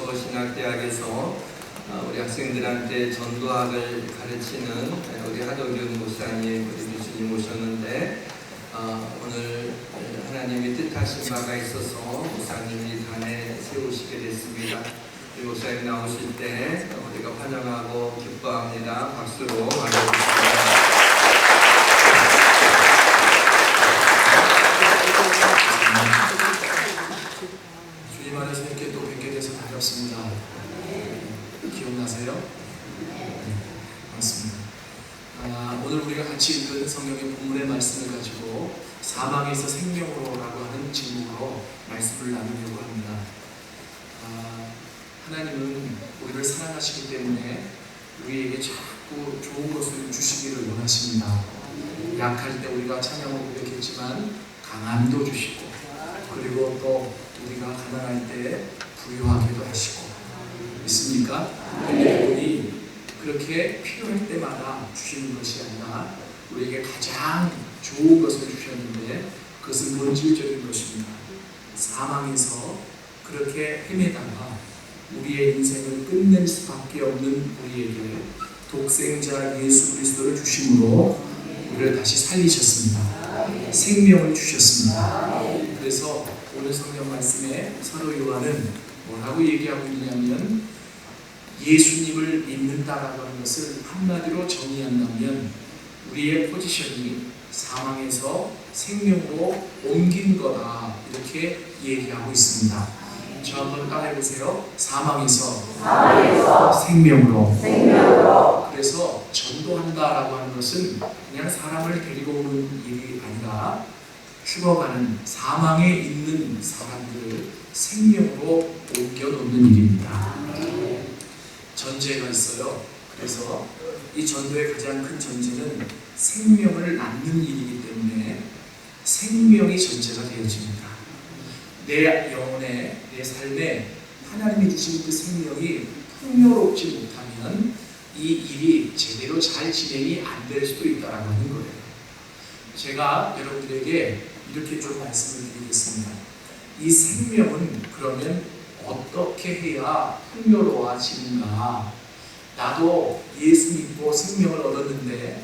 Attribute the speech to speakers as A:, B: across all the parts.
A: 서울서 신학대학에서 우리 학생들한테 전도학을 가르치는 우리 하덕윤 목사님, 우리 교수님 오셨는데 오늘 하나님이 뜻하신 바가 있어서 목사님이 단에 세우시게 됐습니다. 우리 목사님 나오실 때 우리가 환영하고 기뻐합니다. 박수로 맞아주시기
B: 주님 안에서 이렇게 또 뵙게 돼서 반갑습니다. 기억나세요? 반갑습니다. 오늘 우리가 같이 읽은 성경의 본문의 말씀을 가지고 사망에서 생명으로라고 하는 제목으로 말씀을 나누려고 합니다. 하나님은 우리를 사랑하시기 때문에 우리에게 자꾸 좋은 것을 주시기를 원하십니다. 약할 때 우리가 찬양을 고백했지만 강함도 주시고, 그리고 또 우리가 가난할 때 부유하게도 하시고, 있습니까? 우리 그렇게 필요할 때마다 주시는 것이 아니라 우리에게 가장 좋은 것을 주셨는데, 그것은 본질적인 것입니다. 사망에서 그렇게 헤매다가 우리의 인생을 끝낼 수밖에 없는 우리에게 독생자 예수 그리스도를 주심으로 우리를 다시 살리셨습니다. 생명을 주셨습니다. 그래서 오늘 성경 말씀에 사도 요한은 뭐라고 얘기하고 있냐면, 예수님을 믿는다라고 하는 것을 한마디로 정의한다면 우리의 포지션이 사망에서 생명으로 옮긴 거다, 이렇게 얘기하고 있습니다. 저 한번 따라해보세요. 사망에서 생명으로. 그래서 전도한다라고 하는 것은 그냥 사람을 데리고 오는 일이 아니라 죽어가는 사망에 있는 사람들을 생명으로 옮겨놓는 일입니다. 전제가 있어요. 그래서 이 전도의 가장 큰 전제는 생명을 낳는 일이기 때문에 생명이 전제가 되어집니다. 내 영혼에, 내 삶에 하나님이 주신 그 생명이 풍요롭지 못하면 이 일이 제대로 잘 진행이 안 될 수도 있다라고 하는 거예요. 제가 여러분들에게 이렇게 좀 말씀을 드리겠습니다. 이 생명은 그러면 어떻게 해야 풍요로워지는가? 나도 예수 믿고 생명을 얻었는데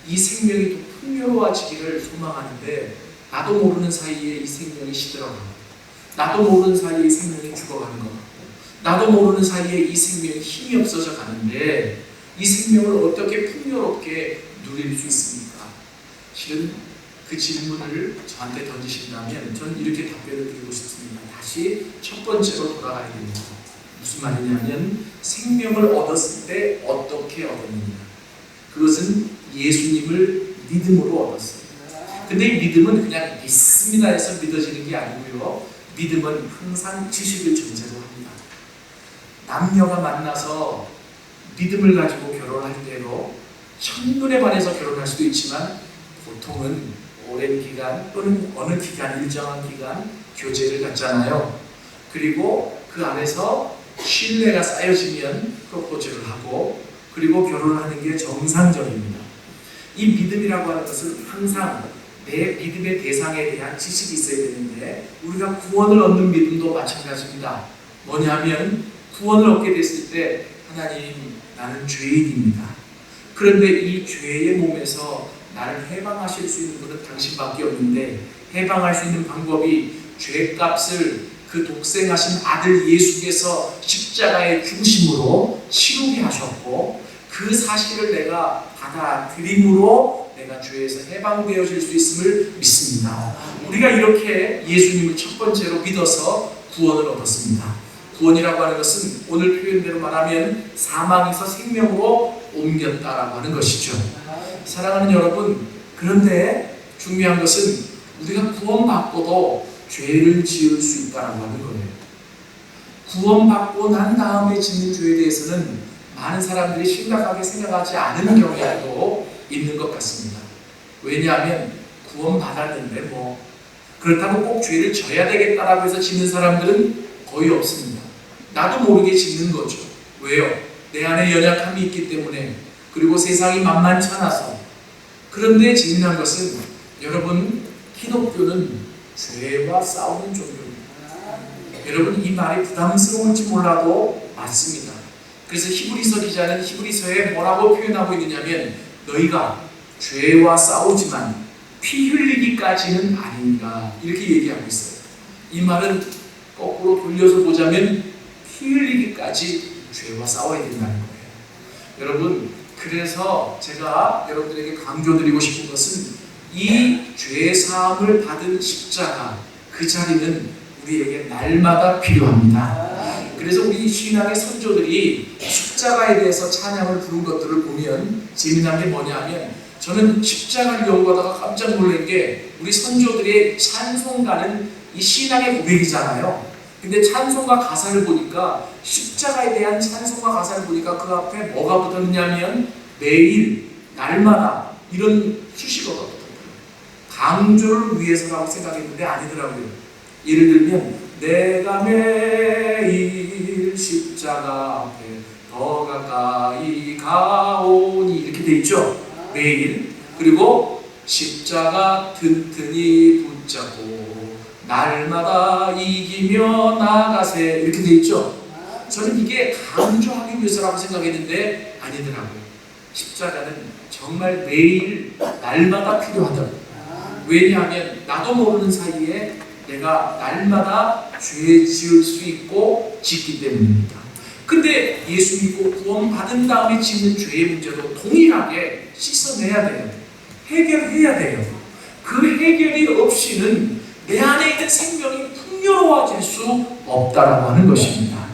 B: 이 생명이 또 풍요로워지기를 소망하는데 나도 모르는 사이에 이 생명이 시들어가고, 나도 모르는 사이에 이 생명이 죽어가는 것 같고, 나도 모르는 사이에 이 생명이 힘이 없어져 가는데 이 생명을 어떻게 풍요롭게 누릴 수 있습니까? 실은 그 질문을 저한테 던지신다면 저는 이렇게 답변을 드리고 싶습니다. 다시 첫 번째로 돌아가야 됩니다. 무슨 말이냐면, 생명을 얻었을 때 어떻게 얻었느냐. 그것은 예수님을 믿음으로 얻었어요. 근데 이 믿음은 그냥 믿습니다 해서 믿어지는 게 아니고요. 믿음은 항상 지식을 전제로 합니다. 남녀가 만나서 믿음을 가지고 결혼할 때로 첫눈에 반해서 결혼할 수도 있지만 보통은 오랜 기간 또는 어느 기간, 일정한 기간 교제를 갖잖아요. 그리고 그 안에서 신뢰가 쌓여지면 프로포즈를 하고, 그리고 결혼을 하는 게 정상적입니다. 이 믿음이라고 하는 것은 항상 내 믿음의 대상에 대한 지식이 있어야 되는데, 우리가 구원을 얻는 믿음도 마찬가지입니다. 뭐냐면 구원을 얻게 됐을 때 하나님, 나는 죄인입니다. 그런데 이 죄의 몸에서 나를 해방하실 수 있는 분은 당신밖에 없는데, 해방할 수 있는 방법이 죄값을 그 독생하신 아들 예수께서 십자가의 죽으심으로 치르게 하셨고, 그 사실을 내가 받아들임으로 내가 죄에서 해방되어질 수 있음을 믿습니다. 우리가 이렇게 예수님을 첫 번째로 믿어서 구원을 얻었습니다. 구원이라고 하는 것은 오늘 표현대로 말하면 사망에서 생명으로 옮겼다라고 하는 것이죠. 사랑하는 여러분, 그런데 중요한 것은 우리가 구원받고도 죄를 지을 수 있다라고 하는 거예요. 구원받고 난 다음에 짓는 죄에 대해서는 많은 사람들이 심각하게 생각하지 않은 경향도 있는 것 같습니다. 왜냐하면 구원받았는데 그렇다고 꼭 죄를 져야 되겠다라고 해서 짓는 사람들은 거의 없습니다. 나도 모르게 짓는 거죠. 왜요? 내 안에 연약함이 있기 때문에, 그리고 세상이 만만찮아서. 그런데 재미난 것은 여러분, 기독교는 죄와 싸우는 종교입니다. 여러분 이 말이 부담스러울지 몰라도 맞습니다. 그래서 히브리서 기자는 히브리서에 뭐라고 표현하고 있느냐면 너희가 죄와 싸우지만 피 흘리기까지는 아닌가 이렇게 얘기하고 있어요. 이 말은 거꾸로 돌려서 보자면 피 흘리기까지 죄와 싸워야 된다는 거예요. 여러분 그래서 제가 여러분들에게 강조드리고 싶은 것은 이 죄사함을 받은 십자가 그 자리는 우리에게 날마다 필요합니다. 그래서 우리 신앙의 선조들이 십자가에 대해서 찬양을 부른 것들을 보면 재미난 게 뭐냐면 저는 십자가를 연구하다가 깜짝 놀란 게 우리 선조들의 찬송가는 이 신앙의 고백이잖아요. 근데 찬송가 가사를 보니까 십자가에 대한 찬송가 가사를 보니까 그 앞에 뭐가 붙었냐면 매일, 날마다 이런 수식어가 붙었어요. 강조를 위해서라고 생각했는데 아니더라고요. 예를 들면 내가 매일 십자가 앞에 더 가까이 가오니 이렇게 돼 있죠. 매일. 그리고 십자가 튼튼히 붙잡고 날마다 이기며 나가세 이렇게 돼 있죠. 저는 이게 강조하기 위해서라고 생각했는데 아니더라고요. 십자가는 정말 매일 날마다 필요하더라고요. 왜냐하면 나도 모르는 사이에 내가 날마다 죄 지을 수 있고 짓기 때문입니다. 근데 예수 믿고 구원받은 다음에 짓는 죄의 문제도 동일하게 씻어내야 돼요. 해결해야 돼요. 그 해결이 없이는 내 안에 있는 생명이 풍요로워질 수 없다라고 하는 것입니다.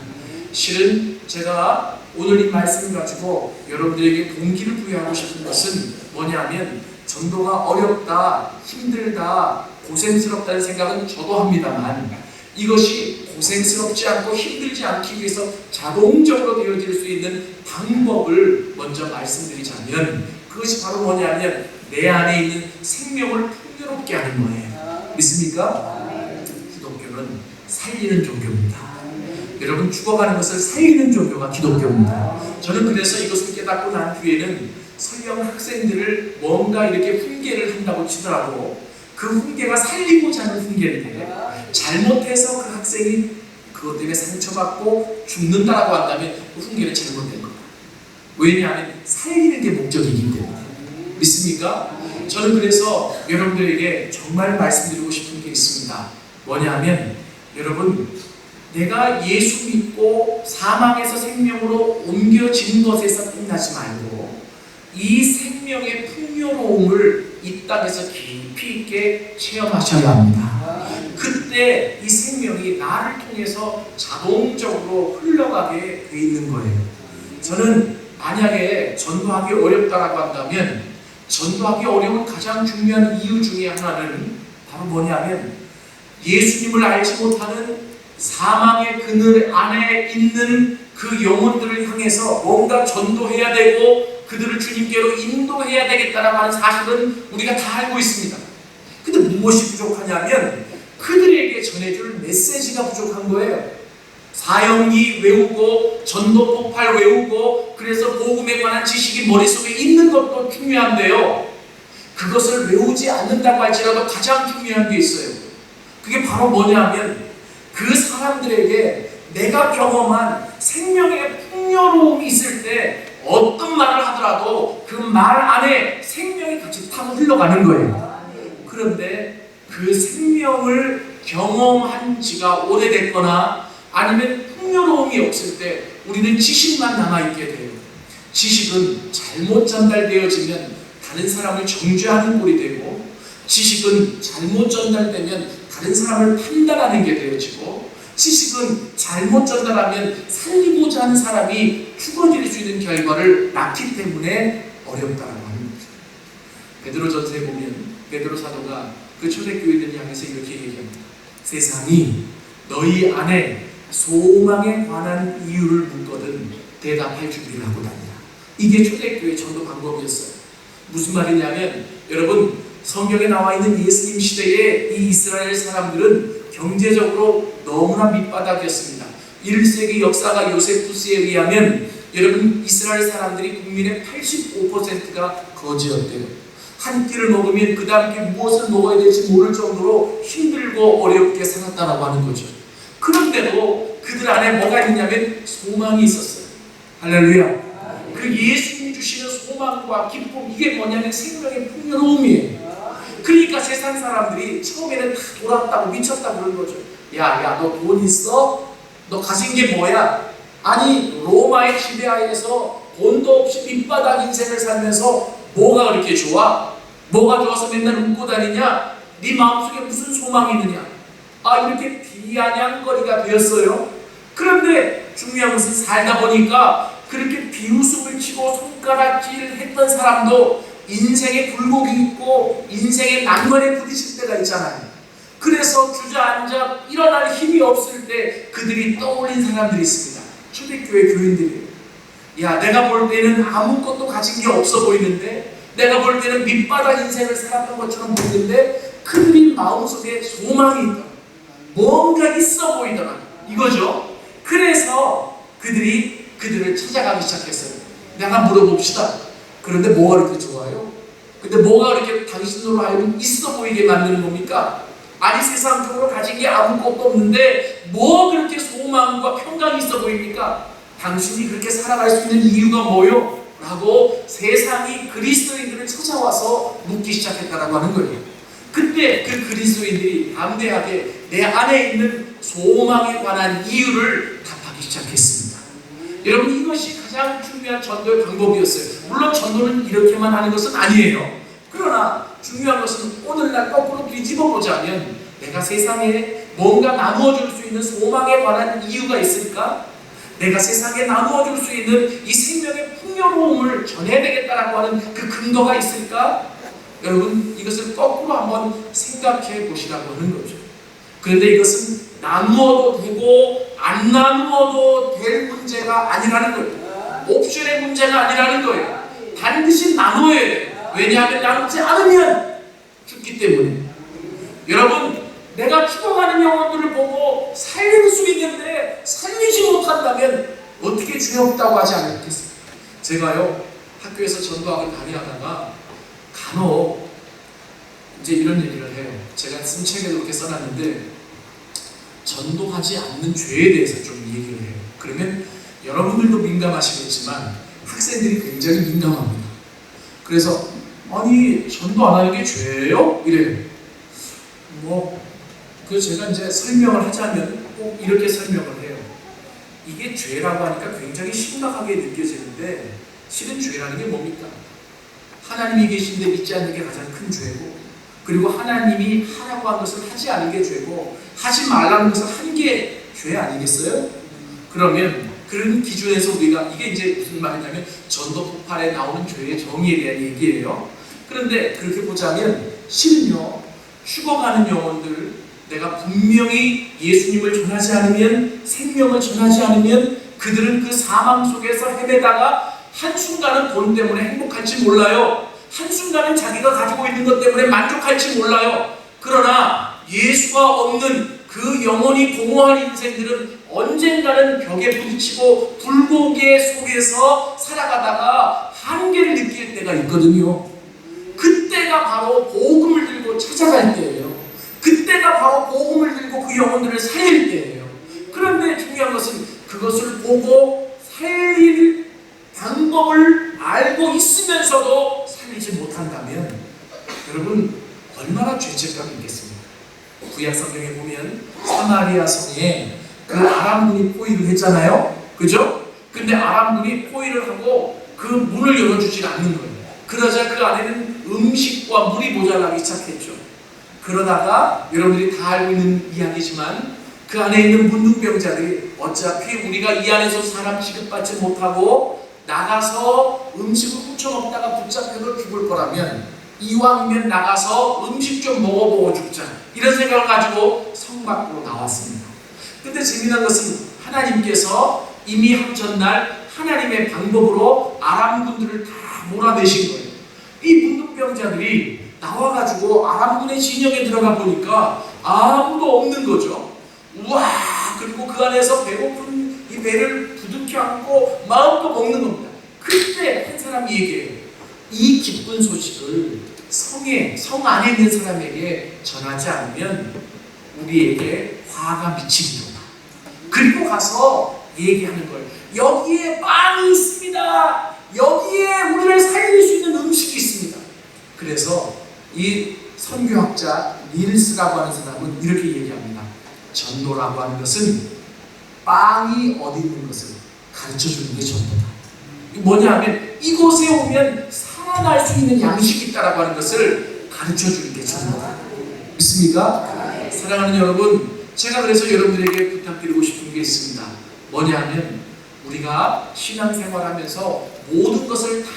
B: 실은 제가 오늘 이 말씀을 가지고 여러분들에게 동기를 부여하고 싶은 것은 뭐냐면 전도가 어렵다, 힘들다, 고생스럽다는 생각은 저도 합니다만 이것이 고생스럽지 않고 힘들지 않기 위해서 자동적으로 되어질 수 있는 방법을 먼저 말씀드리자면 그것이 바로 뭐냐면 내 안에 있는 생명을 풍요롭게 하는 거예요. 믿습니까? 기독교는 살리는 종교입니다. 여러분 죽어가는 것을 살리는 종교가 기독교입니다. 저는 그래서 이것을 깨닫고 난 후에는 설령 학생들을 뭔가 이렇게 훈계를 한다고 치더라도 그 훈계가 살리고자 하는 훈계인데 잘못해서 그 학생이 그것 때문에 상처받고 죽는다라고 한다면 그 훈계는 잘못된 겁니다. 왜냐하면 살리는 게 목적이기 때문에. 믿습니까? 저는 그래서 여러분들에게 정말 말씀드리고 싶은 게 있습니다. 뭐냐면 여러분 내가 예수 믿고 사망에서 생명으로 옮겨진 것에서 끝나지 말고 이 생명의 풍요로움을 이 땅에서 깊이 있게 체험하셔야 합니다. 그때 이 생명이 나를 통해서 자동적으로 흘러가게 돼 있는 거예요. 저는 만약에 전도하기 어렵다라고 한다면 전도하기 어려운 가장 중요한 이유 중에 하나는 바로 뭐냐면 예수님을 알지 못하는 사망의 그늘 안에 있는 그 영혼들을 향해서 뭔가 전도해야 되고 그들을 주님께로 인도해야 되겠다라고 하는 사실은 우리가 다 알고 있습니다. 근데 무엇이 부족하냐면 그들에게 전해줄 메시지가 부족한 거예요. 사형기 외우고 전도 폭발 외우고 그래서 복음에 관한 지식이 머릿속에 있는 것도 중요한데요. 그것을 외우지 않는다고 할지라도 가장 중요한 게 있어요. 그게 바로 뭐냐면 그 사람들에게 내가 경험한 생명의 풍요로움이 있을 때 어떤 말을 하더라도 그 말 안에 생명이 같이 타고 흘러가는 거예요. 그런데 그 생명을 경험한 지가 오래됐거나 아니면 풍요로움이 없을 때 우리는 지식만 남아있게 돼요. 지식은 잘못 전달되어지면 다른 사람을 정죄하는 꼴이 되고 지식은 잘못 전달되면 다른 사람을 판단하는 게 되어지고 지식은 잘못 전달하면 살리고자 하는 사람이 죽어질 수 있는 결과를 낳기 때문에 어렵다라고 하는 거죠. 베드로전서에 보면 베드로 사도가 그 초대교회들을 향해서 이렇게 얘기합니다. 세상이 너희 안에 소망에 관한 이유를 묻거든 대답할 준비를 하고 다니라. 이게 초대교회 전도 방법이었어요. 무슨 말이냐면 여러분 성경에 나와 있는 예수님 시대의 이 이스라엘 사람들은 경제적으로 너무나 밑바닥이었습니다. 1세기 역사가 요세푸스에 의하면 여러분 이스라엘 사람들이 국민의 85%가 거지였대요. 한 끼를 먹으면 그 다음 끼 무엇을 먹어야 될지 모를 정도로 힘들고 어렵게 살았다라고 하는 거죠. 그런데도 그들 안에 뭐가 있냐면 소망이 있었어요. 할렐루야. 그 예수님이 주시는 소망과 기쁨, 이게 뭐냐면 생명의 풍요로움이에요. 그러니까 세상 사람들이 처음에는 다 돌았다고 미쳤다고 그런 거죠. 야, 너 돈 있어? 너 가진 게 뭐야? 아니, 로마의 지배하에서 돈도 없이 밑바닥 인생을 살면서 뭐가 그렇게 좋아? 뭐가 좋아서 맨날 웃고 다니냐? 네 마음속에 무슨 소망이 있느냐? 이렇게 비아냥거리가 되었어요. 그런데 중요한 것은 살다 보니까 그렇게 비웃음을 치고 손가락질 했던 사람도 인생에 굴곡이 있고 인생의 난관에 부딪힐 때가 있잖아요. 그래서 주저앉아 일어날 힘이 없을 때 그들이 떠올린 사람들이 있습니다. 초대교회 교인들이에요. 야, 내가 볼 때는 아무것도 가진 게 없어 보이는데, 내가 볼 때는 밑바닥 인생을 살았던 것처럼 보이는데 그들이 마음속에 소망이 있다. 뭔가 있어 보이더라. 이거죠. 그래서 그들을 찾아가기 시작했어요. 내가 물어봅시다. 그런데 뭐가 그렇게 좋아요? 근데 뭐가 그렇게 당신으로 하여금 있어 보이게 만드는 겁니까? 아니, 세상적으로 가진 게 아무것도 없는데 뭐 그렇게 소망과 평강이 있어 보입니까? 당신이 그렇게 살아갈 수 있는 이유가 뭐요? 라고 세상이 그리스도인들을 찾아와서 묻기 시작했다라고 하는 거예요. 그때 그 그리스도인들이 담대하게 내 안에 있는 소망에 관한 이유를 답하기 시작했습니다. 여러분, 이것이 가장 중요한 전도의 방법이었어요. 물론 전도는 이렇게만 하는 것은 아니에요. 그러나 중요한 것은 오늘날 거꾸로 뒤집어 보자면, 내가 세상에 뭔가 나누어 줄 수 있는 소망에 관한 이유가 있을까? 내가 세상에 나누어 줄 수 있는 이 생명의 풍요로움을 전해야 되겠다라고 하는 그 근거가 있을까? 여러분, 이것을 거꾸로 한번 생각해 보시라고 하는 거죠. 그런데 이것은 나누어도 되고 안 나누어도 될 문제가 아니라는 거예요. 옵션의 문제가 아니라는 거예요. 반드시 나누어야 돼요. 왜냐하면 나누지 않으면 죽기 때문에. 여러분, 내가 죽어가는 영혼들을 보고 살릴 수 있는데 살리지 못한다면 어떻게 죄 없다고 하지 않겠습니까? 제가요, 학교에서 전도학을 강의하다가 간혹 이제 이런 얘기를 해요. 제가 쓴 책에도 그렇게 써놨는데, 전도하지 않는 죄에 대해서 좀 얘기를 해요. 그러면 여러분들도 민감하시겠지만 학생들이 굉장히 민감합니다. 그래서 아니, 전도 안 하는 게 죄예요? 이래요. 그 제가 이제 설명을 하자면 꼭 이렇게 설명을 해요. 이게 죄라고 하니까 굉장히 심각하게 느껴지는데, 실은 죄라는 게 뭡니까? 하나님이 계신데 믿지 않는 게 가장 큰 죄고, 그리고 하나님이 하라고 한 것을 하지 않은 게 죄고, 하지 말라는 것을 한 게 죄 아니겠어요? 그러면 그런 기준에서 우리가, 이게 이제 무슨 말이냐면 전도 폭발에 나오는 죄의 정의에 대한 얘기예요. 그런데 그렇게 보자면 실은요, 죽어가는 영혼들, 내가 분명히 예수님을 전하지 않으면, 생명을 전하지 않으면 그들은 그 사망 속에서 헤매다가 한순간은 돈 때문에 행복할지 몰라요. 한순간은 자기가 가지고 있는 것 때문에 만족할지 몰라요. 그러나 예수가 없는 그 영원히 공허한 인생들은 언젠가는 벽에 부딪히고 불고개 속에서 살아가다가 한계를 느낄 때가 있거든요. 그때가 바로 복음을 들고 찾아갈 때예요. 그때가 바로 복음을 들고 그 영혼들을 살릴 때예요. 그런데 중요한 것은 그것을 보고 살릴 방법을 알고 있으면서도 살리지 못한다면 여러분, 얼마나 죄책감이 있겠습니까? 구약 성경에 보면 사마리아 성에 그 아람군이 포위를 했잖아요. 그죠? 근데 아람군이 포위를 하고 그 문을 열어주지 않는 거예요. 그러자 그 안에는 음식과 물이 모자라기 시작했죠. 그러다가 여러분들이 다 알고 있는 이야기지만 그 안에 있는 문둥병자들이 어차피 우리가 이 안에서 사람 취급받지 못하고 나가서 음식을 훔쳐먹다가 붙잡혀서 죽을 거라면 이왕이면 나가서 음식 좀 먹어보고 죽자, 이런 생각을 가지고 성 밖으로 나왔습니다. 근데 재미난 것은 하나님께서 이미 한전날 하나님의 방법으로 아람군들을 다 몰아내신 거예요. 이 문둥병자들이 나와가지고 아람군의 진영에 들어가 보니까 아무도 없는 거죠. 우와! 그리고 그 안에서 배고픈 이 배를 부둥켜 안고 마음껏 먹는 겁니다. 그때 한 사람이 얘기해요. 이 기쁜 소식을 성 안에 있는 사람에게 전하지 않으면 우리에게 화가 미치리로다. 그리고 가서 얘기하는 거예요. 여기에 빵이 있습니다. 여기에 우리를 살릴 수 있는 음식이 있습니다. 그래서 이 선교학자 닐스라고 하는 사람은 이렇게 얘기합니다. 전도라고 하는 것은 빵이 어디 있는 것을 가르쳐주는 게 전도다. 뭐냐 하면 이곳에 오면 살아날 수 있는 양식이 있다라고 하는 것을 가르쳐주는 게 전도다. 믿습니까? 사랑하는 여러분, 제가 그래서 여러분들에게 부탁드리고 싶은 게 있습니다. 뭐냐 하면 우리가 신앙생활하면서 모든 것을 다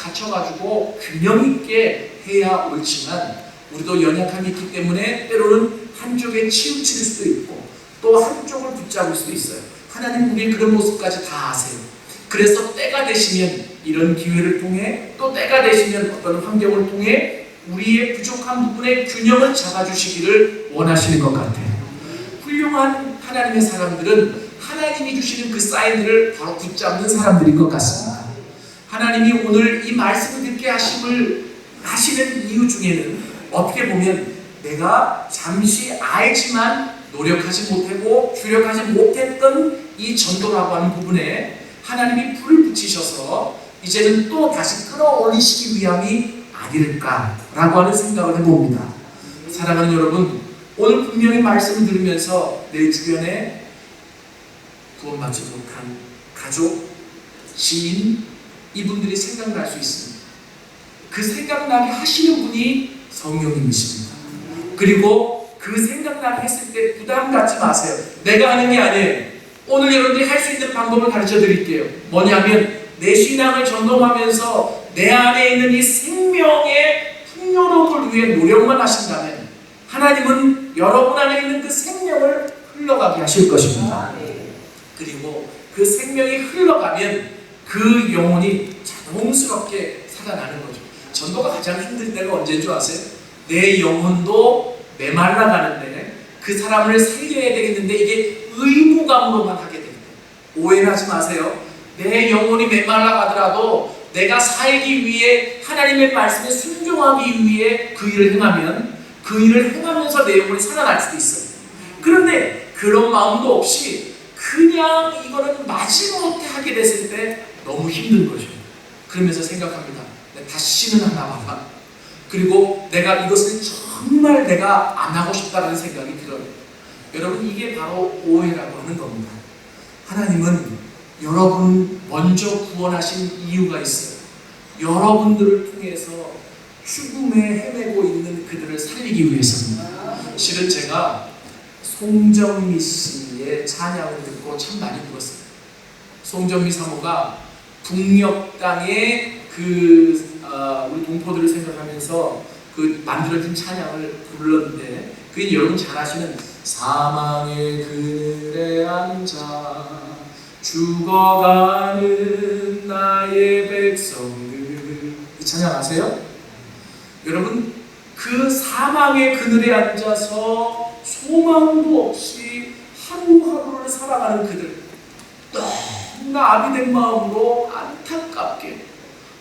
B: 갖춰가지고 균형 있게 해야 옳지만 우리도 연약함이 있기 때문에 때로는 한쪽에 치우칠 수도 있고 또 한쪽을 붙잡을 수도 있어요. 하나님 우리의 그런 모습까지 다 아세요. 그래서 때가 되시면 이런 기회를 통해 또 때가 되시면 어떤 환경을 통해 우리의 부족한 부분의 균형을 잡아주시기를 원하시는 것 같아요. 훌륭한 하나님의 사람들은 하나님이 주시는 그 사인들을 바로 붙잡는 사람들인 것 같습니다. 하나님이 오늘 이 말씀을 듣게 하시는 이유 중에는 어떻게 보면 내가 잠시 알지만 노력하지 못하고 주력하지 못했던 이 전도라고 하는 부분에 하나님이 불을 붙이셔서 이제는 또 다시 끌어올리시기 위함이 아닐까라고 하는 생각을 해봅니다. 사랑하는 여러분, 오늘 분명히 말씀을 들으면서 내 주변에 구원받지 못한 가족, 지인, 이분들이 생각날 수 있습니다. 그 생각나게 하시는 분이 성령님이십니다. 그리고 그 생각나게 했을 때 부담 갖지 마세요. 내가 하는 게 아니에요. 오늘 여러분들이 할 수 있는 방법을 가르쳐 드릴게요. 뭐냐면 내 신앙을 점검하면서 내 안에 있는 이 생명의 풍요로움을 위해 노력만 하신다면 하나님은 여러분 안에 있는 그 생명을 흘러가게 하실 것입니다. 그리고 그 생명이 흘러가면 그 영혼이 자동스럽게 살아나는 거죠. 전도가 가장 힘들 때가 언제인 줄 아세요? 내 영혼도 메말라 가는데 그 사람을 살려야 되겠는데 이게 의무감으로만 하게 됩니다. 오해를 하지 마세요. 내 영혼이 메말라 가더라도 내가 살기 위해 하나님의 말씀에 순종하기 위해 그 일을 행하면 그 일을 행하면서 내 영혼이 살아날 수도 있어요. 그런데 그런 마음도 없이 그냥 이거는 마지못해 하게 됐을 때 너무 힘든 거죠. 그러면서 생각합니다. 다시는 하나 봐라. 그리고 내가 이것을 정말 내가 안 하고 싶다는 생각이 들어요. 여러분, 이게 바로 오해라고 하는 겁니다. 하나님은 여러분 먼저 구원하신 이유가 있어요. 여러분들을 통해서 죽음에 헤매고 있는 그들을 살리기 위해서입니다. 실은 제가 송정미 씨의 찬양을 듣고 참 많이 울었어요. 송정미 사모가 북녘 땅에 우리 동포들을 생각하면서 그 만들어진 찬양을 불렀는데 그게 여러분 잘 아시는 사망의 그늘에 앉아 죽어가는 나의 백성들, 이 찬양 아세요? 여러분, 그 사망의 그늘에 앉아서 소망도 없이 하루하루를 살아가는 그들, 너무나 아비된 마음으로 안타깝게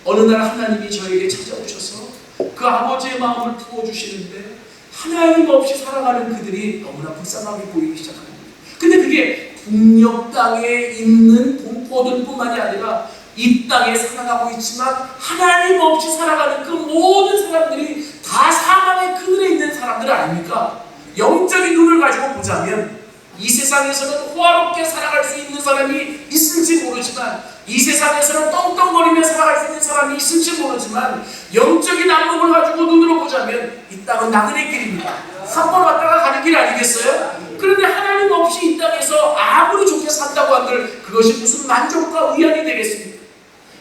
B: 어느 날 하나님이 저에게 찾아오셔서 그 아버지의 마음을 부어주시는데 하나님 없이 살아가는 그들이 너무나 불쌍하게 보이기 시작합니다. 근데 그게 북녘 땅에 있는 동포들뿐만이 아니라 이 땅에 살아가고 있지만 하나님 없이 살아가는 그 모든 사람들이 다 사망의 그늘에 있는 사람들 아닙니까? 영적인 눈을 가지고 보자면 이 세상에서는 호화롭게 살아갈 수 있는 사람이 있을지 모르지만 이 세상에서는 떵떵거리며 살아갈 수 있는 사람이 있을지 모르지만 영적인 안목을 가지고 눈으로 보자면 이 땅은 나그네 길입니다. 한 번 왔다가 가는 길 아니겠어요? 그런데 하나님 없이 이 땅에서 아무리 좋게 산다고 한들 그것이 무슨 만족과 의안이 되겠습니까?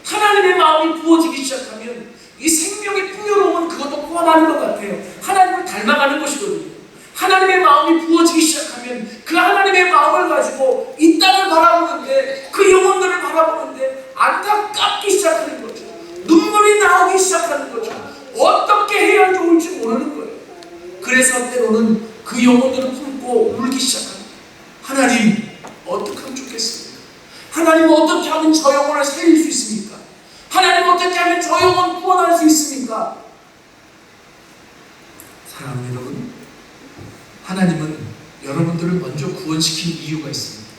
B: 하나님의 마음이 부어지기 시작하면 이 생명의 풍요로움은 그것도 포함하는 것 같아요. 하나님을 닮아가는 것이거든요. 하나님의 마음이 부어지기 시작하면 그 하나님의 마음을 가지고 이 땅을 바라보는데 그 영혼들을 바라보는데 안타깝기 시작하는 거죠. 눈물이 나오기 시작하는 거죠. 어떻게 해야 좋을지 모르는 거예요. 그래서 때로는 그 영혼들을 품고 울기 시작합니다. 하나님, 어떻게 하면 좋겠습니까? 하나님, 어떻게 하면 저 영혼을 살릴 수 있습니까? 하나님, 어떻게 하면 저 영혼 구원할 수 있습니까? 사랑하는 여러분, 하나님은 여러분들을 먼저 구원시킨 이유가 있습니다.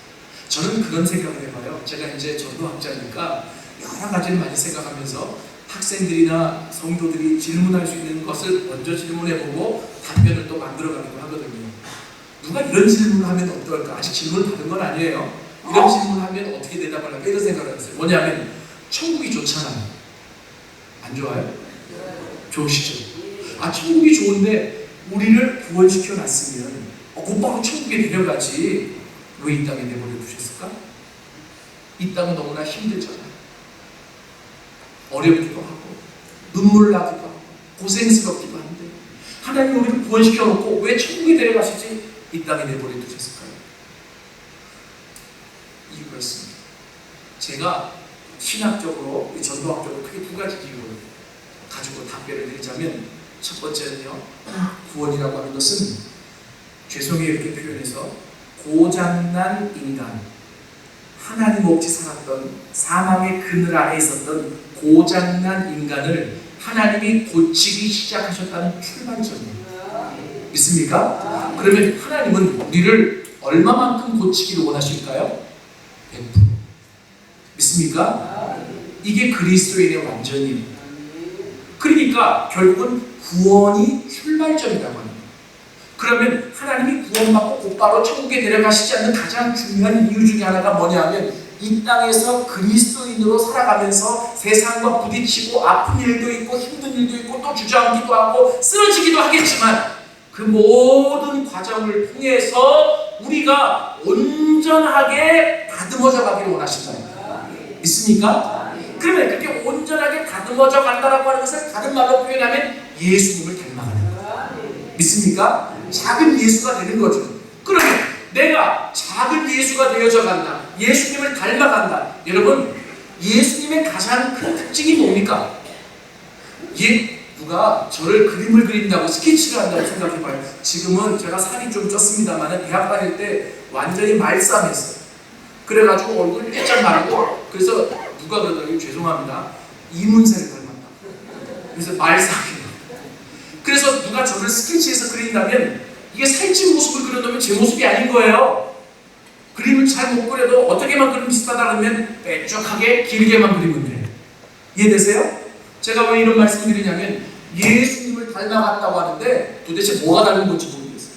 B: 저는 그런 생각을 해봐요. 제가 이제 전도학자니까 여러 가지를 많이 생각하면서 학생들이나 성도들이 질문할 수 있는 것을 먼저 질문해보고 답변을 또 만들어가기도 하거든요. 누가 이런 질문을 하면 어떨까? 아직 질문을 받은 건 아니에요. 이런 질문을 하면 어떻게 대답을 할까? 이런 생각을 했어요. 뭐냐면 천국이 좋잖아요. 안 좋아요? 좋으시죠? 아, 천국이 좋은데 우리를 구원시켜 놨으면 곧바로 천국에 데려가지 왜 이 땅에 내버려 두셨을까? 이 땅은 너무나 힘들잖아요. 어렵기도 하고 눈물 나기도 하고 고생스럽기도 한데 하나님 우리를 구원시켜 놓고 왜 천국에 데려가시지 이 땅에 내버려 두셨을까요? 이유가 있습니다. 제가 신학적으로, 전도학적으로 크게 두 가지 이유를 가지고 답변을 드리자면, 첫 번째는요, 구원이라고 하는 것은, 죄송해요 이렇게 표현해서, 고장난 인간, 하나님 없이 살았던 사망의 그늘 아래 있었던 고장난 인간을 하나님이 고치기 시작하셨다는 출발점이에요. 믿습니까? 그러면 하나님은 우리를 얼마만큼 고치기를 원하실까요? 100%. 믿습니까? 이게 그리스도인의 완전이에요. 그러니까 결국은 구원이 출발점이라고 합니다. 그러면 하나님이 구원받고 곧바로 천국에 데려가시지 않는 가장 중요한 이유 중에 하나가 뭐냐면, 이 땅에서 그리스도인으로 살아가면서 세상과 부딪히고 아픈 일도 있고 힘든 일도 있고 또 주저앉기도 하고 쓰러지기도 하겠지만, 그 모든 과정을 통해서 우리가 온전하게 다듬어져 가기를 원하신다. 믿습니까? 그러면 그렇게 온전하게 다듬어져 간다라고 하는 것을 다른 말로 표현하면 예수님을 닮아가는 거예요. 믿습니까? 작은 예수가 되는 거죠. 그러면 내가 작은 예수가 되어져 간다, 예수님을 닮아간다. 여러분, 예수님의 가장 큰 특징이 뭡니까? 누가 저를 그림을 그린다고, 스케치를 한다고 생각해봐요. 지금은 제가 살이 좀 쪘습니다만 대학 다닐 때 완전히 말싸했어요. 그래가지고 얼굴 빼짝 마르고, 그래서 누가 그러더라고요. 죄송합니다, 이문세를 닮았다. 그래서 말싸해요. 그래서 누가 저를 스케치해서 그린다면 이게 살찐 모습을 그려놓으면 제 모습이 아닌 거예요. 그림을 잘 못 그려도 어떻게만 그리면 비슷하다 그러면 빼쪽하게 길게만 그리면 돼요. 이해되세요? 제가 왜 이런 말씀을 드리냐면, 예수님을 닮아갔다고 하는데 도대체 뭐가 다른 건지 모르겠어요.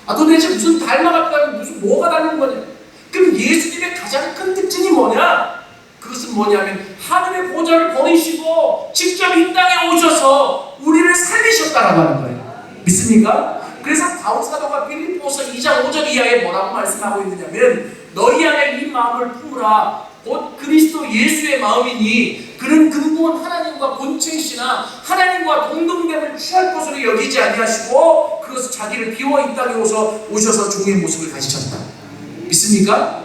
B: 도대체 무슨 닮아갔다고, 무슨 뭐가 다른 거냐? 그럼 예수님의 가장 큰 특징이 뭐냐? 그것은 뭐냐면, 하늘의 보좌를 버리시고 직접 이 땅에 오셔서 우리를 살리셨다라고 하는 거예요. 믿습니까? 그래서 바울 사도가 빌립보서 2장 5절 이하에 뭐라고 말씀하고 있느냐면, 너희 안에 이 마음을 품으라. 곧 그리스도 예수의 마음이니 그는 근본 하나님과 본체이시나 하나님과 동등됨을 취할 것으로 여기지 아니하시고 그것을 자기를 비워 이 땅에 오셔서 종의 모습을 가지셨다. 믿습니까?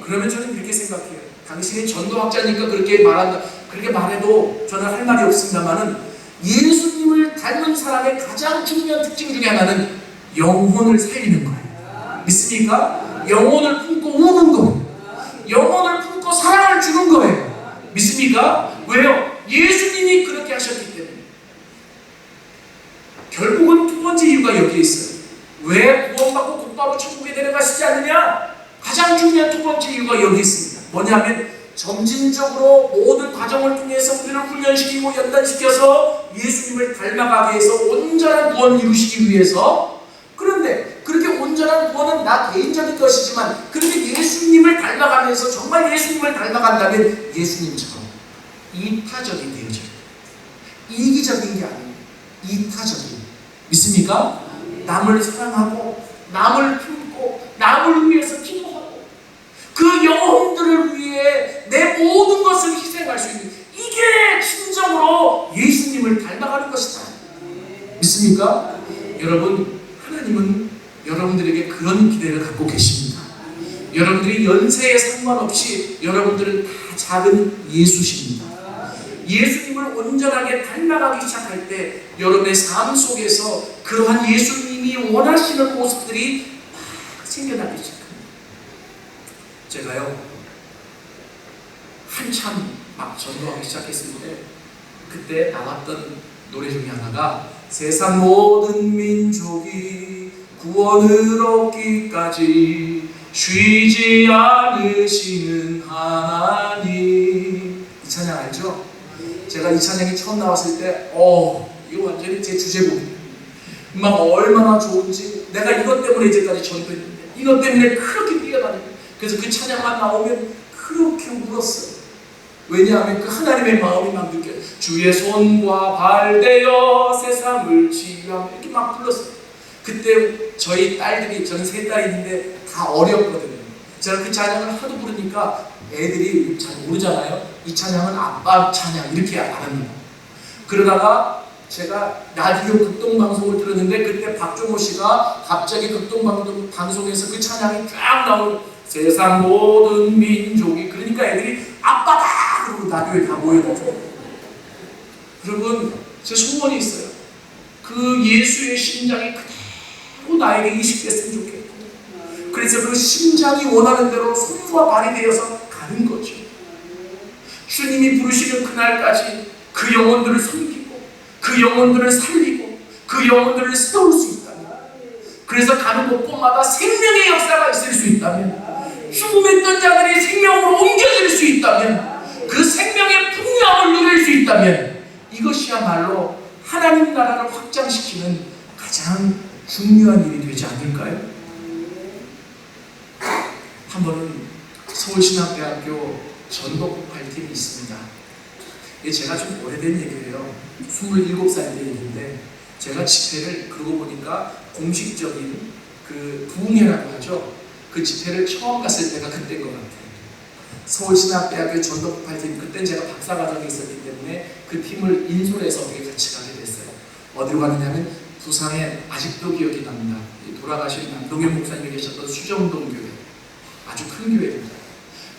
B: 그러면 저는 이렇게 생각해요. 당신이 전도학자니까 그렇게 말한다, 그렇게 말해도 저는 할 말이 없습니다만은, 예수님을 닮은 사람의 가장 중요한 특징 중에 하나는 영혼을 살리는 거예요. 믿습니까? 영혼을 품고 우는 거예요. 영혼을 품고 사랑을 주는 거예요. 믿습니까? 왜요? 예수님이 그렇게 하셨기 때문에. 결국은 두 번째 이유가 여기에 있어요. 왜 구원받고 곧바로 천국에 데려가시지 않느냐? 가장 중요한 두 번째 이유가 여기 있습니다. 뭐냐면, 점진적으로 모든 과정을 통해서 우리를 훈련시키고 연단시켜서 예수님을 닮아가게 해서 온전한 구원을 이루시기 위해서. 그런데 그렇게 온전한 구원은 나 개인적인 것이지만, 그렇게 예수님을 닮아가면서 정말 예수님을 닮아간다면 예수님처럼 이타적이 되어져요. 이기적인 게 아니에요. 이타적인. 믿습니까? 남을 사랑하고 남을 품고 남을 위해서 기도하고 그 영혼들을 위해 내 모든 것을 희생할 수 있는, 이게 진정으로 예수님을 닮아가는 것이다. 믿습니까? 여러분, 하나님은 여러분들에게 그런 기대를 갖고 계십니다. 여러분들이 연세에 상관없이 여러분들은 다 작은 예수십니다. 예수님을 온전하게 닮아가기 시작할 때 여러분의 삶 속에서 그러한 예수님이 원하시는 모습들이 막 생겨나기 시작합니다. 제가요, 한참 막 전도하기 시작했을 때 그때 나왔던 노래 중에 하나가, 세상 모든 민족이 구원을 얻기까지 쉬지 않으시는 하나님. 이 찬양 알죠? 제가 이 찬양이 처음 나왔을 때 이거 완전히 제 주제곡이에요. 막 얼마나 좋은지, 내가 이것 때문에 이제까지 전도했는데, 이것 때문에 그렇게 뛰어다니고, 그래서 그 찬양만 나오면 그렇게 울었어요. 왜냐하면 그 하나님의 마음이 막 느껴요. 주의 손과 발대어 세상을 치유하며, 이렇게 막 불렀어요. 그때 저희 딸들이, 저는 3딸이 있는데 다 어렸거든요. 제가 그 찬양을 하도 부르니까 애들이 잘 모르잖아요. 이 찬양은 아빠 찬양 이렇게 알았는데, 그러다가 제가 라디오 극동방송을 들었는데, 그때 박종호 씨가 갑자기 극동방송에서 그 찬양이 쫙 나오는, 세상 모든 민족이, 그러니까 애들이 아빠다! 그러고 라디오에 다 모여가지고. 여러분, 제 소원이 있어요. 그 예수의 심장이 그대로 나에게 이식됐으면 좋겠고, 그래서 그 심장이 원하는 대로 손과 발이 되어서 가는 거죠. 주님이 부르시는 그날까지 그 영혼들을 섬기고, 그 영혼들을 살리고, 그 영혼들을 세울 수 있다면, 그래서 가는 곳곳마다 생명의 역사가 있을 수 있다면, 죽음했던 자들이 생명으로 옮겨질 수 있다면, 그 생명의 풍요함을 누릴 수 있다면, 이것이야말로 하나님 나라를 확장시키는 가장 중요한 일이 되지 않을까요? 한 번은 서울신학대학교 전도폭발팀이 있습니다. 이게 제가 좀 오래된 얘기예요. 27살 때 얘기인데, 제가 집회를, 그러고 보니까 공식적인 그 부흥회라고 하죠. 그 집회를 처음 갔을 때가 그때인 것 같아요. 서울신학대학교 전도폭발팀, 그땐 제가 박사과정에 있었기 때문에 그 팀을 인솔해서 어떻게 같이 가게 됐어요. 어디로 가느냐면 부산에, 아직도 기억이 납니다. 돌아가신 남동현 목사님이 계셨던 수정동 교회, 아주 큰 교회입니다.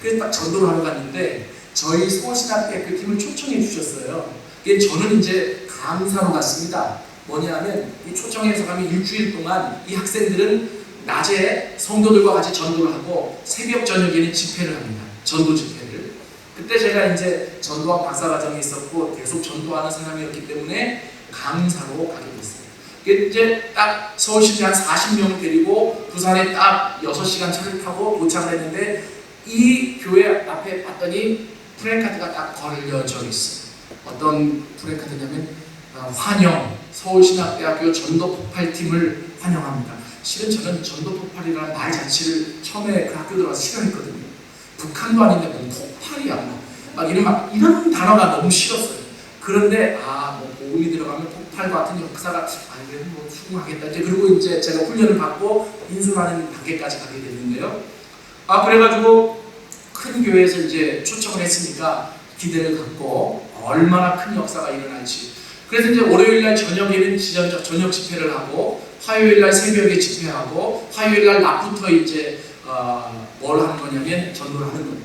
B: 그래서 딱 전도를 하러 갔는데 저희 서울신학대학교 팀을 초청해 주셨어요. 저는 이제 강사로 갔습니다. 뭐냐면 이 초청해서 가면 일주일 동안 이 학생들은 낮에 성도들과 같이 전도를 하고 새벽 저녁에는 집회를 합니다. 전도 집회를. 그때 제가 이제 전도학 박사과정에 있었고 계속 전도하는 사람이었기 때문에 강사로 가게 됐어요. 이제 딱 서울시내 한 40명 데리고 부산에 딱 6시간 차를 타고 도착을 했는데, 이 교회 앞에 봤더니 프랜카드가 딱 걸려져 있어요. 어떤 프랜카드냐면 환영, 서울신학대학교 전도폭발팀을 환영합니다. 실은 저는 전도폭발이라는 말 자체를 처음에 그 학교 들어가서 싫어했거든요. 북한도 아닌데 뭐 폭발이야, 막 이런 단어가 너무 싫었어요. 그런데 뭐 모음이 들어가면 폭발 같은 역사가 이게 뭐 수긍하겠다. 이제 그리고 이제 제가 훈련을 받고 인솔하는 단계까지 가게 됐는데요. 그래가지고 큰 교회에서 이제 초청을 했으니까 기대를 갖고 얼마나 큰 역사가 일어날지. 그래서 이제 월요일날 저녁에는 저녁 집회를 하고, 화요일날 새벽에 집회하고, 화요일날 낮부터 이제 뭘 하는 거냐면 전도를 하는 거예요.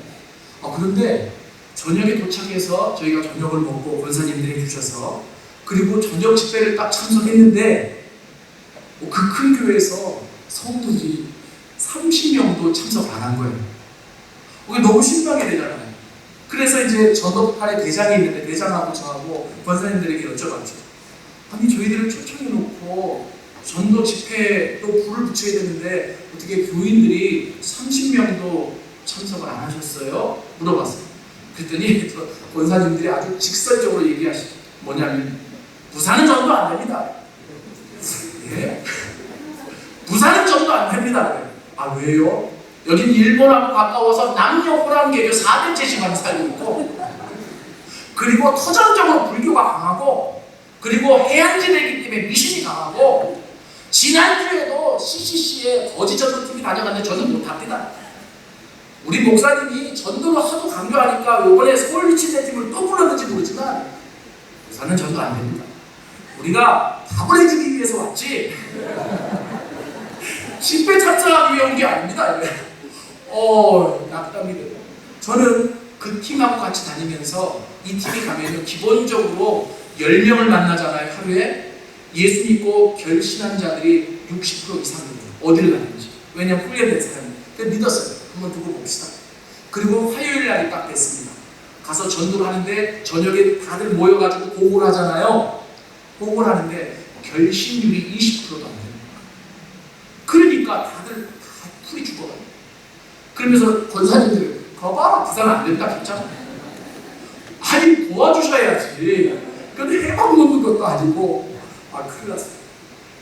B: 그런데 저녁에 도착해서 저희가 저녁을 먹고 권사님들이 해주셔서, 그리고 저녁 집회를 딱 참석했는데 그 큰 교회에서 성도들이 30명도 참석 안 한 거예요. 그게 너무 신나게 되잖아요. 그래서 이제 전도폭발의 대장이 있는데, 대장하고 저하고 권사님들에게 여쭤봤죠. 아니, 저희들을 초청해놓고 전도 집회에 또 불을 붙여야 되는데 어떻게 교인들이 30명도 참석을 안 하셨어요? 물어봤어요. 그랬더니 권사님들이 아주 직설적으로 얘기하시죠. 뭐냐면 부산은 전도 안 됩니다. 예? 부산은 전도 안 됩니다. 왜요? 여긴 일본하고 가까워서 남녀 호랑개교 4대째 집안이 살고 있고, 그리고 터전적으로 불교가 강하고, 그리고 해양지대이기 때문에 미신이 강하고, 지난주에도 CCC에 거지 전도팀이 다녀갔는데 저는 못합니다. 우리 목사님이 전도를 하도 강조하니까 이번에 서울미친대팀을 또 불렀는지 모르지만 부산은 전도 안 됩니다. 우리가 밥을 해주기 위해서 왔지 10배 참석하기 위해 온 게 아닙니다. 낙담이 돼요. 저는 그 팀하고 같이 다니면서, 이 팀이 가면 기본적으로 10명을 만나잖아요, 하루에. 예수 믿고 결신한 자들이 60% 이상입니다. 어디를 가는지. 왜냐면 훈련된 사람이. 그래서 믿었어요. 한번 두고 봅시다. 그리고 화요일 날이 딱 됐습니다. 가서 전도를 하는데 저녁에 다들 모여가지고 보고를 하잖아요. 보고를 하는데 결신율이 20%도 안 됩니다. 그러니까 다들 풀이 죽어가요. 그러면서 권사님들 그거 봐라 부산 안 된다 괜찮아. 아니 도와주셔야지. 근데 해먹는 것도 아니고 큰일 났어요.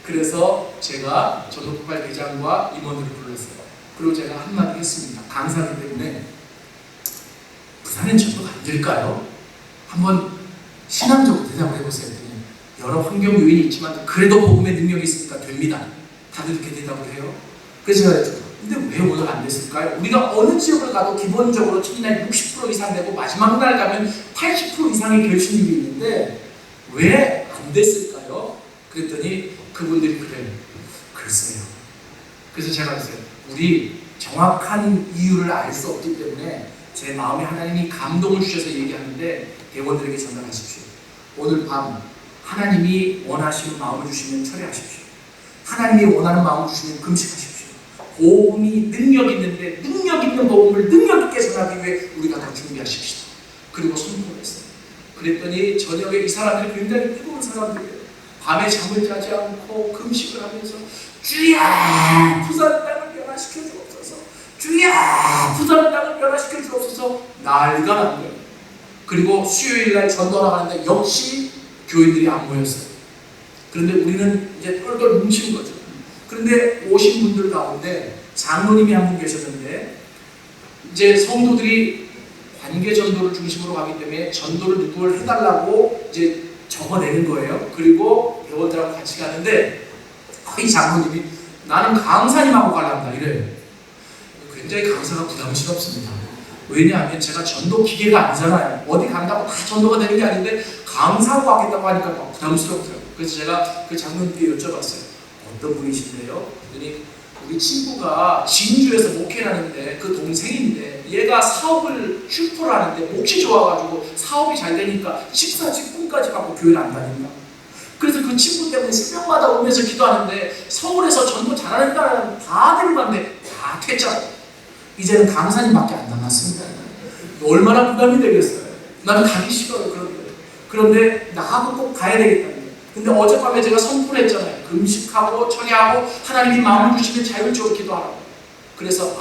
B: 그래서 제가 전도폭발 대장과 임원들을 불렀어요. 그리고 제가 한마디 했습니다. 강사기 때문에 부산엔 전도가 안 될까요? 한번 신앙적으로 대답을 해보세요. 여러 환경 요인이 있지만 그래도 복음의 능력이 있으니까 됩니다. 다들 이렇게 대답을 해요. 그래서 제가 했죠. 근데 왜 오늘 안 됐을까요? 우리가 어느 지역을 가도 기본적으로 첫날 60% 이상 되고 마지막 날 가면 80% 이상의 결심이 있는데 왜 안 됐을까요? 그랬더니 그분들이 글쎄요. 그래서 제가 그랬어요. 우리 정확한 이유를 알 수 없기 때문에 제 마음에 하나님이 감동을 주셔서 얘기하는데 대원들에게 전달하십시오. 오늘 밤 하나님이 원하시는 마음을 주시면 철회하십시오. 하나님이 원하는 마음을 주시면 금식하십시오. 복음이 능력 있는데 능력 있는 복음을 능력 있게 전하기 위해 우리가 다 준비하십시오. 그리고 선포를 했어요. 그랬더니 저녁에 이 사람들이 굉장히 뜨거운 사람들이에요. 밤에 잠을 자지 않고 금식을 하면서 주여 부산 땅을 변화시켜 주옵소서, 주여 부산 땅을 변화시켜 주옵소서 난리가 난 거예요. 그리고 수요일날 전도 나가는데 역시 교인들이 안 모였어요. 그런데 우리는 이제 똘똘 뭉친 거죠. 그런데 오신 분들 가운데 장로님이 한 분 계셨는데 이제 성도들이 관계 전도를 중심으로 가기 때문에 전도를 누구를 해달라고 이제 적어내는 거예요. 그리고 배우들하고 같이 가는데 이 장로님이 나는 강사님하고 가란다 이래요. 굉장히 강사가 부담스럽습니다. 왜냐하면 제가 전도 기계가 아니잖아요. 어디 간다고 다 전도가 되는 게 아닌데 강사하고 가겠다고 하니까 막 부담스럽더라고요. 그래서 제가 그 장로님께 여쭤봤어요. 어떤 분이신데요? 그랬더니 우리 친구가 진주에서 목회를 하는데 그 동생인데 얘가 사업을 슈퍼를 하는데 몫이 좋아가지고 사업이 잘 되니까 식사 직분까지 받고 교회를 안 다닌다. 그래서 그 친구 때문에 새벽마다 오면서 기도하는데 서울에서 전도 잘하는 사람 다 데려갔는데 다 퇴짜고 이제는 강사님밖에 안 남았습니다. 얼마나 부담이 되겠어요. 나는 가기 싫어요. 그런데 나하고 꼭 가야 되겠다는 거예요. 근데 어젯밤에 제가 선포를 했잖아요. 금식하고 철회하고 하나님이 마음을 주시면 자율적으로 기도하라고. 그래서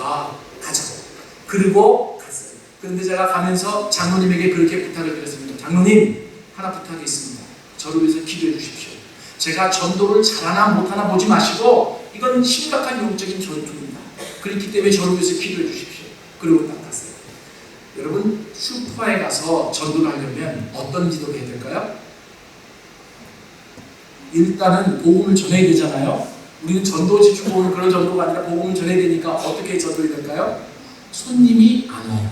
B: 가자고. 그리고 갔어요. 그런데 제가 가면서 장로님에게 그렇게 부탁을 드렸습니다. 장로님 하나 부탁이 있습니다. 저를 위해서 기도해 주십시오. 제가 전도를 잘하나 못하나 보지 마시고 이건 심각한 영적인 전투입니다. 그렇기 때문에 저를 위해서 기도해 주십시오. 그리고 딱 갔어요. 여러분 슈퍼에 가서 전도를 하려면 어떤 기도를 해야 될까요? 일단은 복음을 전해야 되잖아요. 우리는 전도 지주고 그런 전도가 아니라 복음을 전해야 되니까 어떻게 전도해야 될까요? 손님이 안 와요.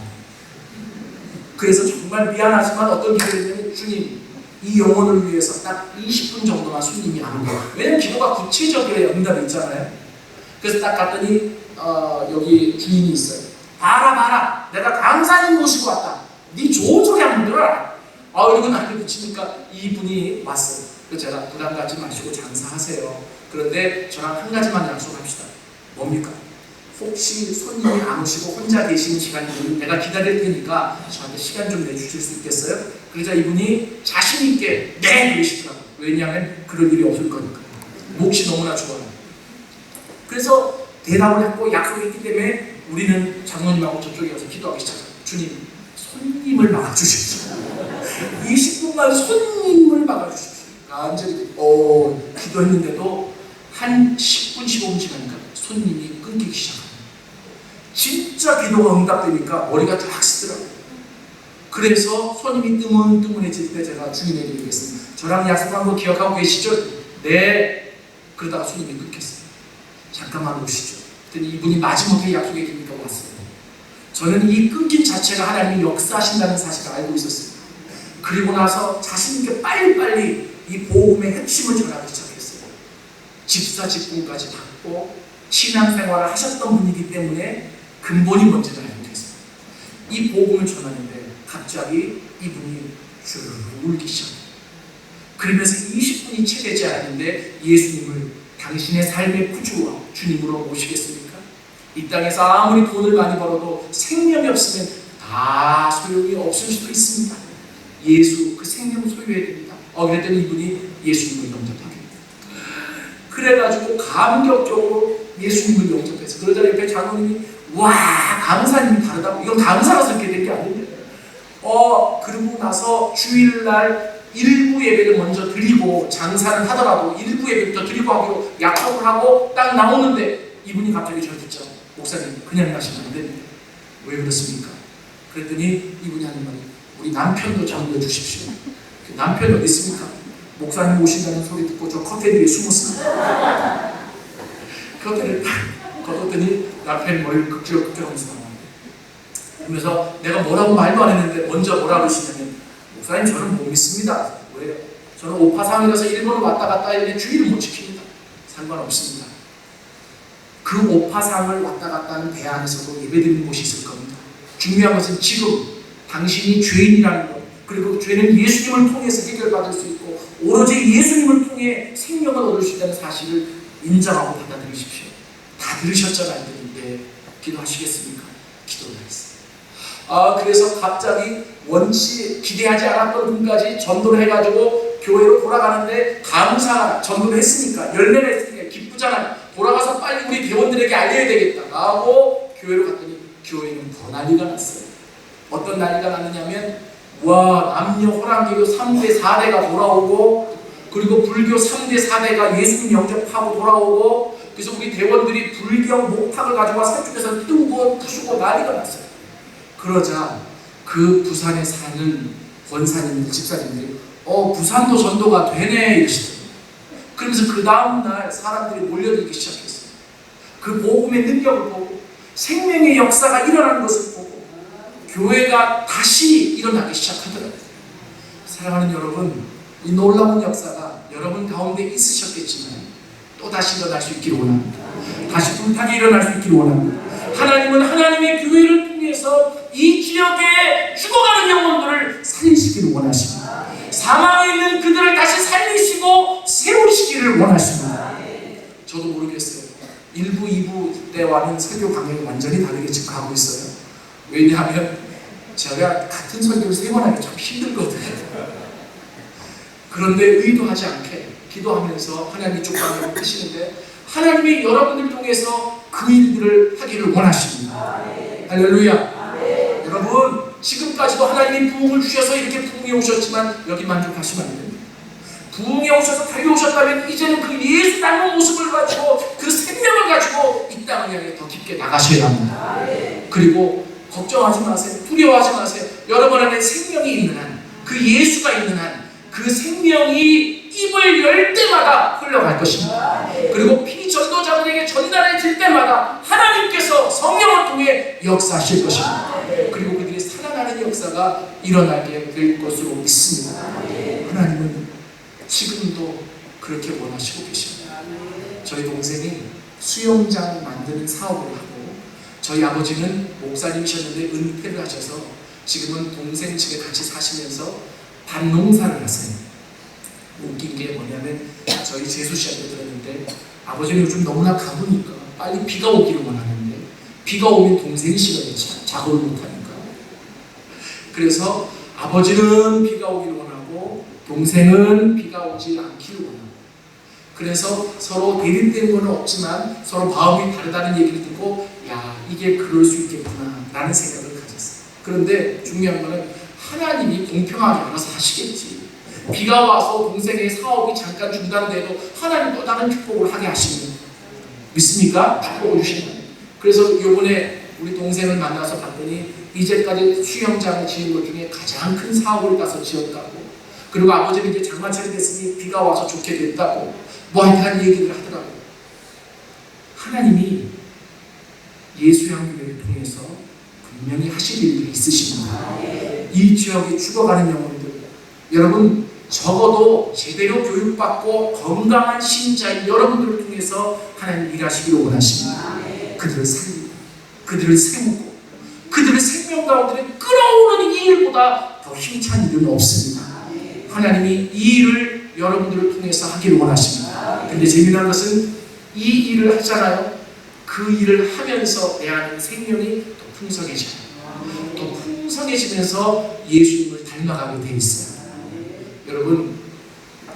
B: 그래서 정말 미안하지만 어떤 기도를 했냐면 주님 이 영혼을 위해서 딱 20분 정도만 손님이 안 오고 왜냐면 기도가 구체적이어야 응답이 있잖아요. 그래서 딱 갔더니 여기 주인이 있어요. 봐라 내가 강사님 모시고 왔다. 네 좋은 소리 한번 들어라. 이러고 나한테 붙이니까 이분이 왔어요. 그래서 제가 부담 갖지 마시고 장사하세요. 그런데 저랑 한 가지만 약속합시다. 뭡니까? 혹시 손님이 안 오시고 혼자 계시는 시간이면 내가 기다릴 테니까 저한테 시간 좀 내주실 수 있겠어요? 그러자 이분이 자신 있게 네! 그러시더라고요. 왜냐하면 그런 일이 없을 거니까. 몫이 너무나 좋아요. 그래서 대답을 했고 약속했기 때문에 우리는 장로님하고 저쪽에 가서 기도하기 시작해요. 주님, 손님을 막아주십시오. 20분간 손님을 막아주십시오. 완전히 기도했는데도 한 10분, 15분 지나니까 손님이 끊기기 시작합니다. 진짜 기도가 응답되니까 머리가 쫙 쓰더라고요. 그래서 손님이 뜨문뜨문해질 때 제가 주인에게 얘기했습니다. 저랑 약속한 거 기억하고 계시죠? 네. 그러다가 손님이 끊겼어요. 잠깐만 오시죠. 그랬더니 이분이 마지막에 약속해 주니까 왔어요. 저는 이 끊김 자체가 하나님이 역사하신다는 사실을 알고 있었습니다. 그리고 나서 자신있게 빨리빨리 이 복음의 핵심을 전하기 시작했어요. 집사 직분까지 받고 신앙생활을 하셨던 분이기 때문에 근본이 뭔지를 알고 있습니다. 이 복음을 전하는데 갑자기 이분이 쭉 울기 시작해요. 그러면서 20분이 채 되지 않았는데 예수님을 당신의 삶의 구주와 주님으로 모시겠습니까? 이 땅에서 아무리 돈을 많이 벌어도 생명이 없으면 다 소용이 없을 수도 있습니다. 예수 그 생명 소유해야 됩니다. 그랬더니 이분이 예수님을 영접하게 됩니다. 그래가지고 감격적으로 예수님을 영접해서 그러자 옆에 장로님이 와, 강사님이 다르다고. 이건 강사가 그렇게 된 게 아닌데. 그러고 나서 주일날 일부 예배를 먼저 드리고 장사를 하더라도 일부 예배부터 드리고 하기로 약속을 하고 딱 나오는데 이분이 갑자기 저를 듣죠. 목사님, 그냥 가시면 안 됩니다. 왜 그렇습니까? 그랬더니 이분이 하는 말이 우리 남편도 전도해 주십시오. 남편이 어디 있습니까? 목사님 오신다는 소리 듣고 저 커튼 뒤에 숨었습니다. 커튼을 딱 걷었더니 남편이 머리를 극적극적하면서 나왔는데 그러면서 내가 뭐라고 말도 안 했는데 먼저 뭐라고 하시냐면 목사님 저는 못 믿습니다. 왜요? 저는 오파상이라서 일본을 왔다 갔다 했는데 주의를 못 지킵니다. 상관없습니다. 그 오파상을 왔다 갔다 하는 배 안에서도 예배드리는 곳이 있을 겁니다. 중요한 것은 지금 당신이 죄인이라는 것, 그리고 죄는 예수님을 통해서 해결받을 수 있고 오로지 예수님을 통해 생명을 얻을 수 있다는 사실을 인정하고 받아들이십시오. 다 들으셨잖아요. 네, 기도하시겠습니까? 기도를 했어요. 그래서 갑자기 원치 기대하지 않았던 분까지 전도를 해가지고 교회로 돌아가는데 감사가 전도를 했으니까 열매를 했으니까 기쁘잖아요. 돌아가서 빨리 우리 대원들에게 알려야 되겠다 하고 교회로 갔더니 교회는 더 난리가 났어요. 어떤 난리가 났느냐면 남녀 호랑개교 3대 4대가 돌아오고 그리고 불교 3대 4대가 예수님 영접하고 돌아오고 그래서 우리 대원들이 불경 목탁을 가지고 산쪽에서 뜨고 부수고 난리가 났어요. 그러자 그 부산에 사는 권사님들, 집사님들이 부산도 전도가 되네 이러시더라고요. 그러면서 그 다음날 사람들이 몰려들기 시작했어요. 그 복음의 능력을 보고 생명의 역사가 일어나는 것을 보고 교회가 다시 일어나기 시작하더라고요. 사랑하는 여러분, 이 놀라운 역사가 여러분 가운데 있으셨겠지만 또 다시 일어날 수 있기를 원합니다. 다시 불타게 일어날 수 있기를 원합니다. 하나님은 하나님의 교회를 통해서 이 지역에 죽어가는 영혼들을 살리시기를 원하십니다. 사망에 있는 그들을 다시 살리시고 세우시기를 원하십니다. 저도 모르겠어요. 1부, 2부 때와는 설교 강연이 완전히 다르게 지금 가고 있어요. 왜냐하면 제가 같은 설교를 3번 하기 참 힘들거든요. 그런데 의도하지 않게 기도하면서 하나님이 쪽방을 하시는데 하나님이 여러분들 통해서 그 일들을 하기를 원하십니다. 할렐루야. 여러분, 지금까지도 하나님이 부흥을 주셔서 이렇게 부흥해 오셨지만 여기 만족하시면 안 됩니다. 부흥해 오셔서 달려오셨다면 이제는 그 예수 닮은 모습을 가지고 그 생명을 가지고 이 땅을 향해 더 깊게 나가셔야 합니다. 그리고 걱정하지 마세요. 두려워하지 마세요. 여러분 안에 생명이 있는 한, 그 예수가 있는 한, 그 생명이 입을 열 때마다 흘러갈 것입니다. 그리고 피전도자들에게 전달해질 때마다 하나님께서 성령을 통해 역사하실 것입니다. 그리고 그들이 살아나는 역사가 일어나게 될 것으로 믿습니다. 하나님은 지금도 그렇게 원하시고 계십니다. 저희 동생이 수영장 만드는 사업을 하고 저희 아버지는 목사님이셨는데 은퇴를 하셔서 지금은 동생 집에 같이 사시면서 밭농사를 하세요. 웃긴 게 뭐냐면 저희 재수 씨한테 들었는데 아버지는 요즘 너무나 가보니까 빨리 비가 오기를 원하는데 비가 오면 동생이 싫어요. 작업을 못하니까. 그래서 아버지는 비가 오기를 원하고 동생은 비가 오지 않기를 원하고 그래서 서로 대립된 건 없지만 서로 마음이 다르다는 얘기를 듣고 야 이게 그럴 수 있겠구나 라는 생각을 가졌어요. 그런데 중요한 거는 하나님이 공평하게 알아서 하시겠지. 비가 와서 동생의 사업이 잠깐 중단돼도 하나님 또 다른 축복을 하게 하십니다. 믿습니까? 축복을 주신다. 그래서 이번에 우리 동생을 만나서 봤더니 이제까지 수영장을 지은 것 중에 가장 큰 사업을 가서 지었다고. 그리고 아버지는 이제 장마철이 됐으니 비가 와서 좋게 됐다고. 뭐 하여튼 얘기를 하더라고요. 하나님이 예수양교회를 통해서 분명히 하실 일들이 있으십니다. 이 지역에 죽어가는 영혼들, 여러분 적어도 제대로 교육받고 건강한 신자인 여러분들을 통해서 하나님 일하시기를 원하십니다. 그들을 살리고 그들을 세우고 그들의 생명 가운데 끌어오는 이 일보다 더 힘찬 일은 없습니다. 하나님이 이 일을 여러분들을 통해서 하기를 원하십니다. 근데 재미난 것은 이 일을 하잖아요. 그 일을 하면서 내 안에 생명이 더 풍성해져요. 더 풍성해지면서 예수님을 닮아가게 돼 있어요. 여러분,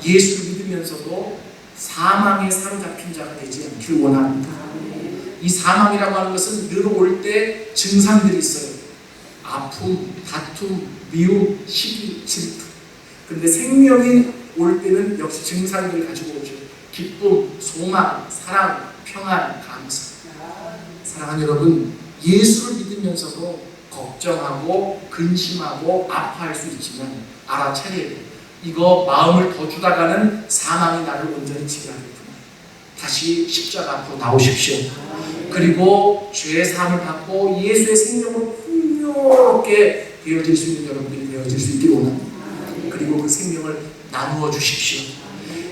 B: 예수를 믿으면서도 사망에 사로잡힌 자가 되지 않기를 원합니다. 이 사망이라고 하는 것은 늘 올 때 증상들이 있어요. 아픔, 다툼, 미움, 시기, 질투. 그런데 생명이 올 때는 역시 증상들을 가지고 오죠. 기쁨, 소망, 사랑, 평안, 감사. 사랑하는 여러분, 예수를 믿으면서도 걱정하고 근심하고 아파할 수 있지만 알아차려야 돼요. 이거 마음을 더 주다가는 사망이 나를 온전히 지배하겠구나. 다시 십자가 앞으로 나오십시오. 그리고 죄의 사함을 받고 예수의 생명으로 풍요롭게 되어질 수 있는 여러분들이 되어질 수 있기를 원합니다. 그리고 그 생명을 나누어 주십시오.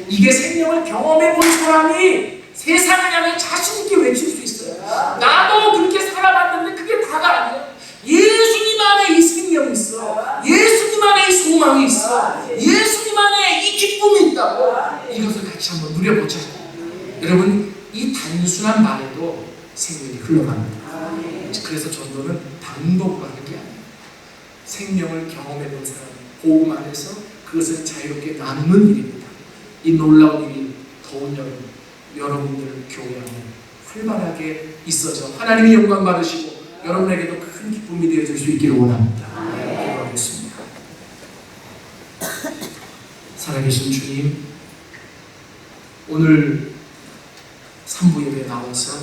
B: 이게 생명을 경험해 본 사람이 세상을 향해 자신 있게 외칠 수 있어요. 나도 그렇게 살아봤는데 그게 다가 아니에요. 예수님 안에 이 생명이 있어. 예수님 안에 이 소망이 있어. 예수님 안에 이 기쁨이 있다고. 이것을 같이 한번 누려보자. 여러분, 이 단순한 말에도 생명이 흘러갑니다. 그래서 전도는 방법으로 하는 게 아니에요. 생명을 경험해 본 사람, 복음 안에서 그것을 자유롭게 나누는 일입니다. 이 놀라운 일이 더운 여름, 여러분들 교회 안에 활발하게 있어져 하나님의 영광 받으시고 여러분에게도 큰 기쁨이 되어질 수 있기를 원합니다. 기도하겠습니다. 살아계신 주님, 오늘 3부 예배에 나와서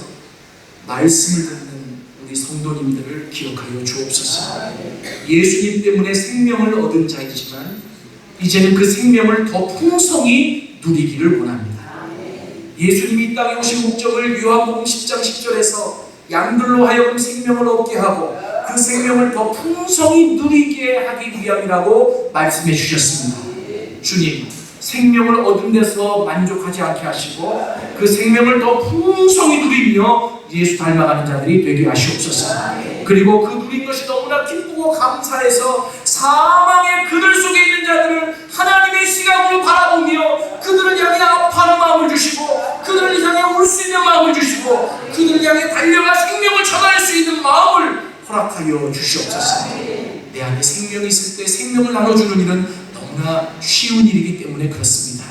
B: 말씀을 듣는 우리 성도님들을 기억하여 주옵소서. 예수님 때문에 생명을 얻은 자이지만 이제는 그 생명을 더 풍성히 누리기를 원합니다. 예수님이 이 땅에 오신 목적을 요한복음 10장 10절에서 양들로 하여금 생명을 얻게 하고 그 생명을 더 풍성히 누리게 하기 위함이라고 말씀해 주셨습니다. 주님, 생명을 얻은 데서 만족하지 않게 하시고 그 생명을 더 풍성히 누리며 예수 닮아가는 자들이 되게 하시옵소서. 그리고 그 누린 것이 너무나 기쁘고 감사해서 사망의 그늘 속에 있는 자들을 하나님의 시각으로 바라보며 그들을 향해 아파하는 마음을 주시고 그들을 향해 울 수 있는 마음을 주시고 그들을 향해 달려가 생명을 전할 수 있는 마음을 허락하여 주시옵소서. 내 안에 생명이 있을 때 생명을 나눠주는 일은 너무나 쉬운 일이기 때문에 그렇습니다.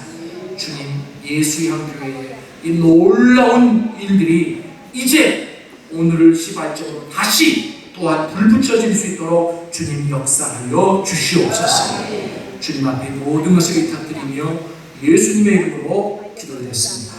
B: 주님, 예수의 향교회에 이 놀라운 일들이 이제 오늘을 시발적으로 다시 또한 불붙여질 수 있도록 주님 역사하여 주시옵소서. 주님 앞에 모든 것을 부탁드리며 예수님의 이름으로 기도를 했습니다.